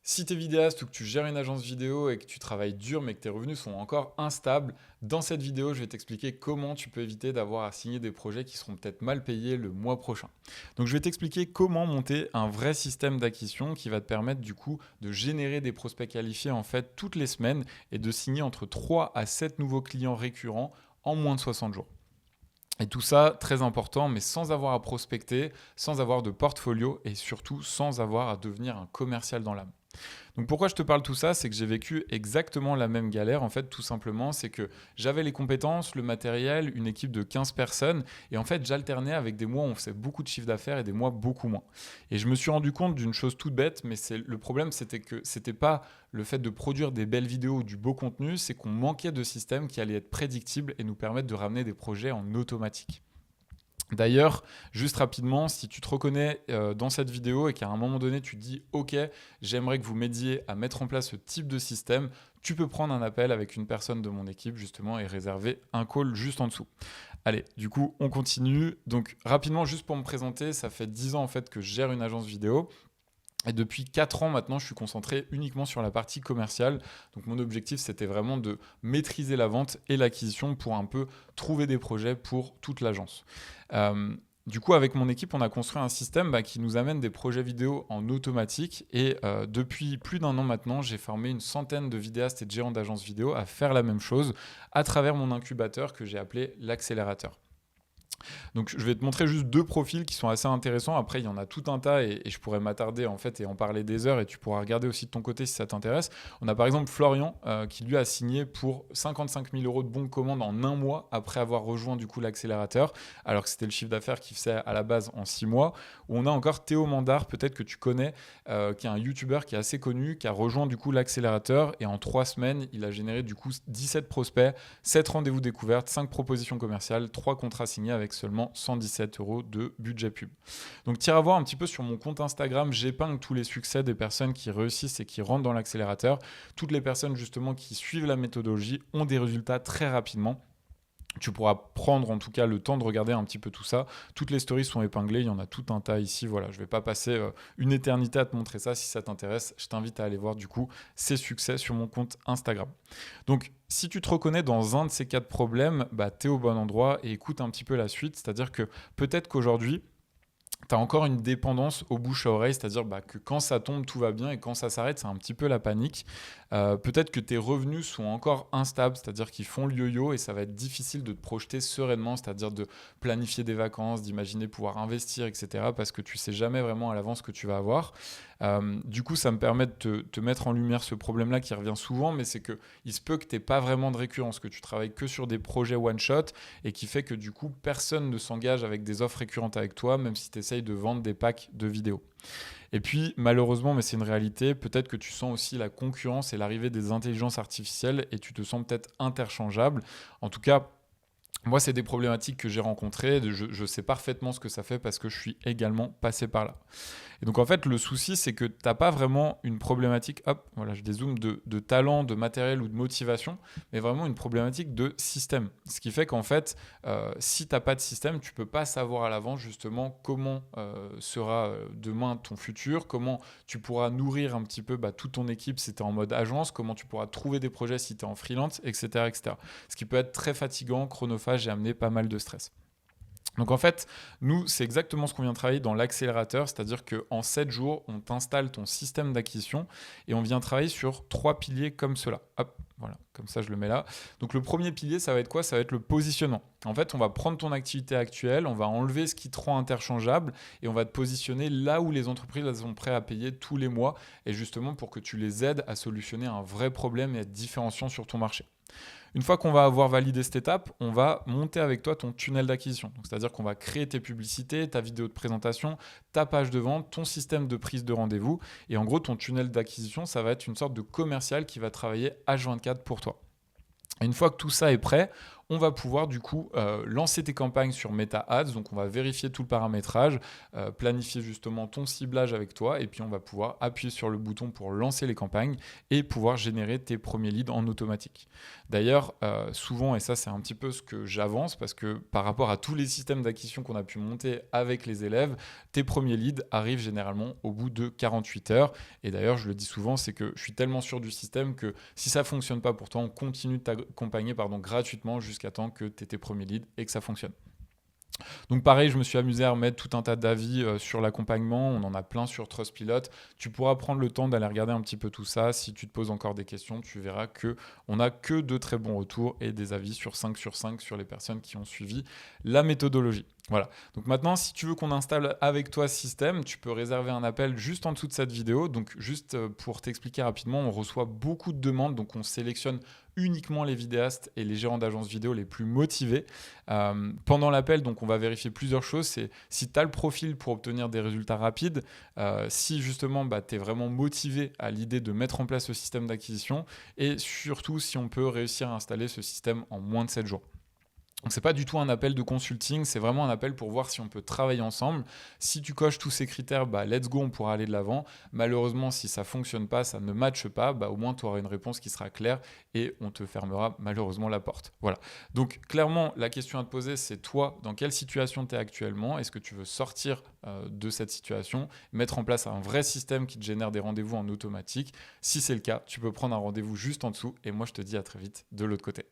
Si tu es vidéaste ou que tu gères une agence vidéo et que tu travailles dur mais que tes revenus sont encore instables, dans cette vidéo, je vais t'expliquer comment tu peux éviter d'avoir à signer des projets qui seront peut-être mal payés le mois prochain. Donc je vais t'expliquer comment monter un vrai système d'acquisition qui va te permettre du coup de générer des prospects qualifiés en fait toutes les semaines et de signer entre 3 à 7 nouveaux clients récurrents en moins de 60 jours. Et tout ça, très important, mais sans avoir à prospecter, sans avoir de portfolio et surtout sans avoir à devenir un commercial dans l'âme. Donc pourquoi je te parle tout ça, c'est que j'ai vécu exactement la même galère. En fait, tout simplement, c'est que j'avais les compétences, le matériel, une équipe de 15 personnes. Et en fait, j'alternais avec des mois où on faisait beaucoup de chiffre d'affaires et des mois beaucoup moins. Et je me suis rendu compte d'une chose toute bête, mais le problème, c'était que c'était pas le fait de produire des belles vidéos ou du beau contenu, c'est qu'on manquait de systèmes qui allaient être prédictibles et nous permettre de ramener des projets en automatique. D'ailleurs, juste rapidement, si tu te reconnais dans cette vidéo et qu'à un moment donné tu te dis OK, j'aimerais que vous m'aidiez à mettre en place ce type de système, tu peux prendre un appel avec une personne de mon équipe justement et réserver un call juste en dessous. Allez, du coup, on continue. Donc rapidement, juste pour me présenter, ça fait 10 ans en fait que je gère une agence vidéo. Et depuis 4 ans maintenant, je suis concentré uniquement sur la partie commerciale. Donc mon objectif, c'était vraiment de maîtriser la vente et l'acquisition pour un peu trouver des projets pour toute l'agence. Euh, du coup, avec mon équipe, on a construit un système qui nous amène des projets vidéo en automatique. Et depuis plus d'un an maintenant, j'ai formé une centaine de vidéastes et de gérants d'agences vidéo à faire la même chose à travers mon incubateur que j'ai appelé l'accélérateur. Donc je vais te montrer juste deux profils qui sont assez intéressants. Après, il y en a tout un tas et je pourrais m'attarder en fait et en parler des heures et tu pourras regarder aussi de ton côté si ça t'intéresse. On a par exemple Florian qui lui a signé pour 55 000 euros de bons de commande en un mois après avoir rejoint du coup l'accélérateur, alors que c'était le chiffre d'affaires qu'il faisait à la base en 6 mois. Ou on a encore Théo Mandar, peut-être que tu connais, qui est un YouTuber qui est assez connu, qui a rejoint du coup l'accélérateur et en 3 semaines, il a généré du coup 17 prospects, 7 rendez-vous découvertes, 5 propositions commerciales, 3 contrats signés avec seulement 117 euros de budget pub. Donc, tu iras voir un petit peu sur mon compte Instagram, j'épingle tous les succès des personnes qui réussissent et qui rentrent dans l'accélérateur. Toutes les personnes justement qui suivent la méthodologie ont des résultats très rapidement. Tu pourras prendre en tout cas le temps de regarder un petit peu tout ça. Toutes les stories sont épinglées, il y en a tout un tas ici. Voilà, je ne vais pas passer une éternité à te montrer ça. Si ça t'intéresse, je t'invite à aller voir du coup ces succès sur mon compte Instagram. Donc, si tu te reconnais dans un de ces quatre problèmes, tu es au bon endroit et écoute un petit peu la suite. C'est-à-dire que peut-être qu'aujourd'hui, tu as encore une dépendance au bouche à oreille, c'est-à-dire que quand ça tombe, tout va bien et quand ça s'arrête, c'est un petit peu la panique. Peut-être que tes revenus sont encore instables, c'est-à-dire qu'ils font le yo-yo et ça va être difficile de te projeter sereinement, c'est-à-dire de planifier des vacances, d'imaginer pouvoir investir, etc. parce que tu sais jamais vraiment à l'avance ce que tu vas avoir. Du coup, ça me permet de te mettre en lumière ce problème-là qui revient souvent, mais c'est qu'il se peut que tu n'aies pas vraiment de récurrence, que tu travailles que sur des projets one-shot et qui fait que du coup, personne ne s'engage avec des offres récurrentes avec toi, même si tu essayes de vendre des packs de vidéos. Et puis, malheureusement, mais c'est une réalité, peut-être que tu sens aussi la concurrence et l'arrivée des intelligences artificielles et tu te sens peut-être interchangeable. En tout cas, moi, c'est des problématiques que j'ai rencontrées. Je sais parfaitement ce que ça fait parce que je suis également passé par là. Et donc, en fait, le souci, c'est que tu n'as pas vraiment une problématique, hop, voilà, je dézoome, de talent, de matériel ou de motivation, mais vraiment une problématique de système. Ce qui fait qu'en fait, si tu n'as pas de système, tu ne peux pas savoir à l'avance justement comment sera demain ton futur, comment tu pourras nourrir un petit peu toute ton équipe si tu es en mode agence, comment tu pourras trouver des projets si tu es en freelance, etc., etc. Ce qui peut être très fatigant, chronophage et amener pas mal de stress. Donc en fait, nous, c'est exactement ce qu'on vient de travailler dans l'accélérateur, c'est-à-dire qu'en 7 jours, on t'installe ton système d'acquisition et on vient travailler sur 3 piliers comme cela. Hop, voilà, comme ça je le mets là. Donc le premier pilier, ça va être quoi? Ça va être le positionnement. En fait, on va prendre ton activité actuelle, on va enlever ce qui te rend interchangeable et on va te positionner là où les entreprises elles sont prêtes à payer tous les mois et justement pour que tu les aides à solutionner un vrai problème et à être différenciant sur ton marché. Une fois qu'on va avoir validé cette étape, on va monter avec toi ton tunnel d'acquisition. C'est-à-dire qu'on va créer tes publicités, ta vidéo de présentation, ta page de vente, ton système de prise de rendez-vous. Et en gros, ton tunnel d'acquisition, ça va être une sorte de commercial qui va travailler H24 pour toi. Et une fois que tout ça est prêt, on va pouvoir du coup lancer tes campagnes sur Meta Ads. Donc on va vérifier tout le paramétrage, planifier justement ton ciblage avec toi et puis on va pouvoir appuyer sur le bouton pour lancer les campagnes et pouvoir générer tes premiers leads en automatique. D'ailleurs, souvent, et ça c'est un petit peu ce que j'avance parce que par rapport à tous les systèmes d'acquisition qu'on a pu monter avec les élèves, tes premiers leads arrivent généralement au bout de 48 heures. Et d'ailleurs, je le dis souvent, c'est que je suis tellement sûr du système que si ça ne fonctionne pas pour toi, on continue de t'accompagner gratuitement jusqu'à temps que tu aies tes premiers leads et que ça fonctionne. Donc pareil, je me suis amusé à remettre tout un tas d'avis sur l'accompagnement. On en a plein sur Trustpilot. Tu pourras prendre le temps d'aller regarder un petit peu tout ça. Si tu te poses encore des questions, tu verras qu'on n'a que de très bons retours et des avis sur 5 sur 5 sur les personnes qui ont suivi la méthodologie. Voilà. Donc maintenant, si tu veux qu'on installe avec toi ce système, tu peux réserver un appel juste en dessous de cette vidéo. Donc juste pour t'expliquer rapidement, on reçoit beaucoup de demandes. Donc on sélectionne uniquement les vidéastes et les gérants d'agences vidéo les plus motivés. Pendant l'appel, donc on va vérifier plusieurs choses. C'est si tu as le profil pour obtenir des résultats rapides, si justement tu es vraiment motivé à l'idée de mettre en place ce système d'acquisition et surtout si on peut réussir à installer ce système en moins de 7 jours. Donc, ce n'est pas du tout un appel de consulting, c'est vraiment un appel pour voir si on peut travailler ensemble. Si tu coches tous ces critères, let's go, on pourra aller de l'avant. Malheureusement, si ça ne fonctionne pas, ça ne matche pas, au moins tu auras une réponse qui sera claire et on te fermera malheureusement la porte. Voilà. Donc clairement, la question à te poser, c'est toi, dans quelle situation tu es actuellement? Est-ce que tu veux sortir de cette situation, mettre en place un vrai système qui te génère des rendez-vous en automatique? Si c'est le cas, tu peux prendre un rendez-vous juste en dessous et moi je te dis à très vite de l'autre côté.